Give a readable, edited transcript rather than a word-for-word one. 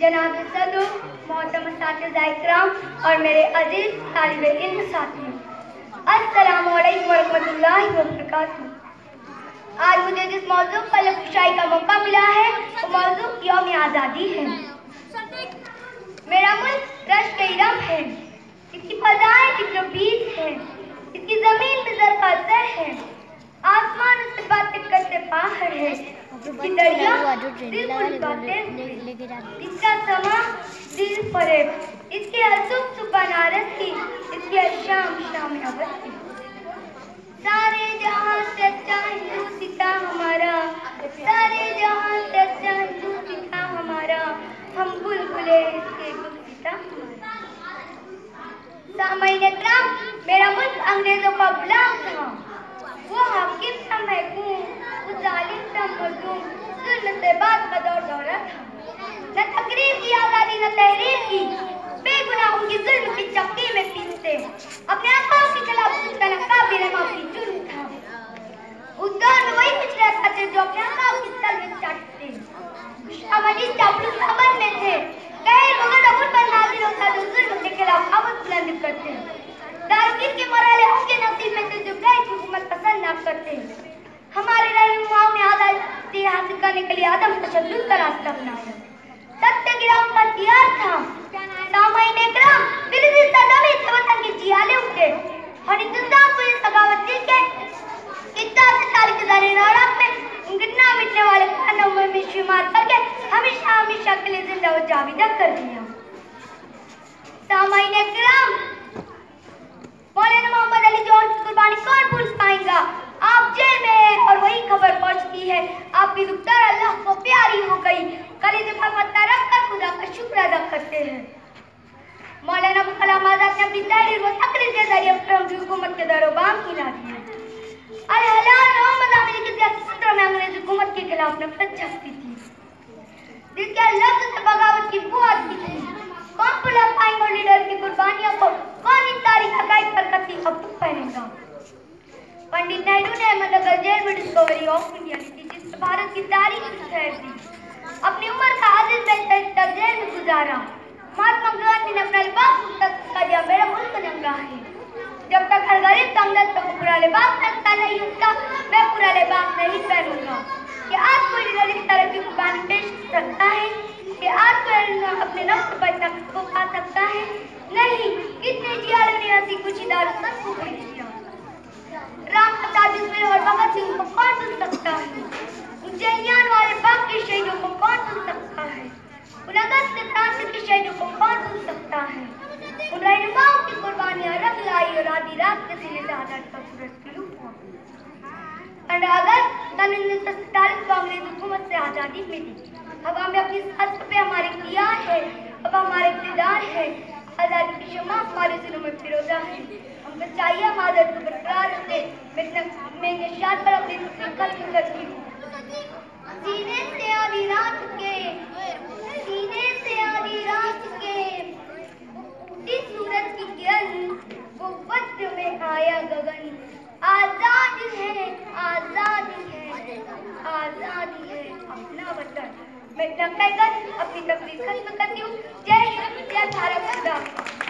जनाब सदर, मोहतरम असातिज़ाए इकराम और मेरे अजीज तालिबे इल्म साथियों, अस्सलामु अलैकुम वरहमतुल्लाहि वबरकातुहू। आज मुझे जिस मौजू पर लफ्ज़शाई का मौका मिला है वो मौजू यौम आज़ादी है। मेरा मुल्क रश्क इरम है, इसकी फज़ाएं तिकरबीज़ है, इसकी ज़मीन में ज़रफ़ है, आसमान उससे बातें करते बाहर है, इसकी दरिया दिल फुलवाते इसका समा दिल फरेब, इसके सुबह सुबह नारस की, इसके शाम शाम अवध की। सारे जहां से अच्छा हिंदू हमारा, सारे जहां से अच्छा हिंदू हमारा, हम बुलबुले इसके गुलसिता हमारा। सामईन इकराम, मेरा मुल्क अंग्रेजों का गुलाम था, वो हाकिम था महकूम, वो जालिम था मज़लूम, जुल्म से बात का दौर दौरा था। न तकरीर की आज़ादी न तहरीर की, बेगुनाहों की जुल्म की चक्की में पीसते, अपने आकाओं के खिलाफ उसका नकाबिल माफी जुर्म था। उस दौर में वही कुछ रहता थे जो अपने आकाओं की तल में चाटते, खुशामदी चापलूस अमल में थे, गैर मगज़ब उन पर नाज़िल होता जो जुल्म के खिलाफ आवाज़ बुलंद करते। दारूगिर के मराले उनके नसीब में थे जो गैर हुकूमत पसंद न करते। हमारे रहनुमाओं ने आज़ादी हासिल करने के लिए आदम तशद्दुद का रास्ता अपनाया, सत्य गिराव का हथियार था। सामईन इकराम, फिलिस्तीन सरजमीं से वतन के जियाले उठे और हिंदुस्तान को ये सगावत दी कि इत्ता से तारीख ज़ाहिर में गिरना मिटने वाले खानों में शुमार करके हमेशा हमेशा के लिए जिंदा व जाविदा कर दिया। सामईन इकराम, मौलाना मोहम्मद अली जौहर की कुर्बानी कौन भूल पाएगा। आप जेल में हैं और वही खबर पहुंचती है आपकी रुखसार अल्लाह को प्यारी हो गई। कलीजे पर पत्ता रखकर खुदा का शुक्र अदा करते हैं। मौलाना अबुल कलाम आज़ाद ने अपनी तहरीर व तकरीर के जरिए फ्रंट हुकूमत के दरोबाम हिला दिया। अल-हलाल और मज़ामिन की सियासत में अंग्रेज हुकूमत के खिलाफ नफरत छपती थी, जिसके लफ्ज़ से बगावत की बू आती थी। कौन भुला पाएंगे लीडर की कुर्बानियों को, कौन इन तारीख हक़ाइक़ पर कतई अब्दू पहनेगा। पंडित नेहरू ने अहमदनगर जेल में डिस्कवरी ऑफ इंडिया लिखी, जिसने भारत की तारीख की सैर दी, अपनी उम्र का आजिज़ बेहतर जेल में गुजारा। महात्मा गांधी ने अपना लिबास कर दिया, मेरा मुल्क नंगा है। जब तक हर गरीब तंग तो पूरा लिबास पहनता नहीं उसका, मैं पूरा लिबास नहीं पहनूंगा। कि आज कोई लीडर इस तरह की कुर्बानी पेश कर सकता है कि आज कोई अपने नफ्स पर तख्त को खा सकता है? नहीं। कितने जियालों ने हंसी कुछ इदारों तक को भेज दिया। राम प्रताप बिस्मिल और भगत सिंह को कौन सुन सकता है? उन जलियान वाले बाग के शहीदों को कौन सुन सकता है? उन अगस्त क्रांति के शहीदों को कौन सुन सकता है? उन रहनुमाओं की कुर्बानियां रंग लाई और आधी रात के सीने से आजाद का सूरज तुलू हुआ। 15 अगस्त सन 1947 को अंग्रेज हुकूमत से आजादी मिली। अब हमें अपनी सत्य पे हमारी इख्तियार है, अब हमारे इक़्तिदार है। आज़ादी की शम्मा हमारे दिलों में फिरोजा है। हमको चाहिए हम आज़ादी को बरकरार रखें। मैं निशात पर अपनी कल्म करती हूँ। सीने से आधी रात के, सीने से आधी रात के उठी सूरज की किरण, वो वज्र में आया गगन। आज़ादी है, आज़ादी है, आज़ादी है अपना वतन। मैं इतना कहकर अपनी तकरीर खत्म करती हूँ। जय हिंद, जय भारत।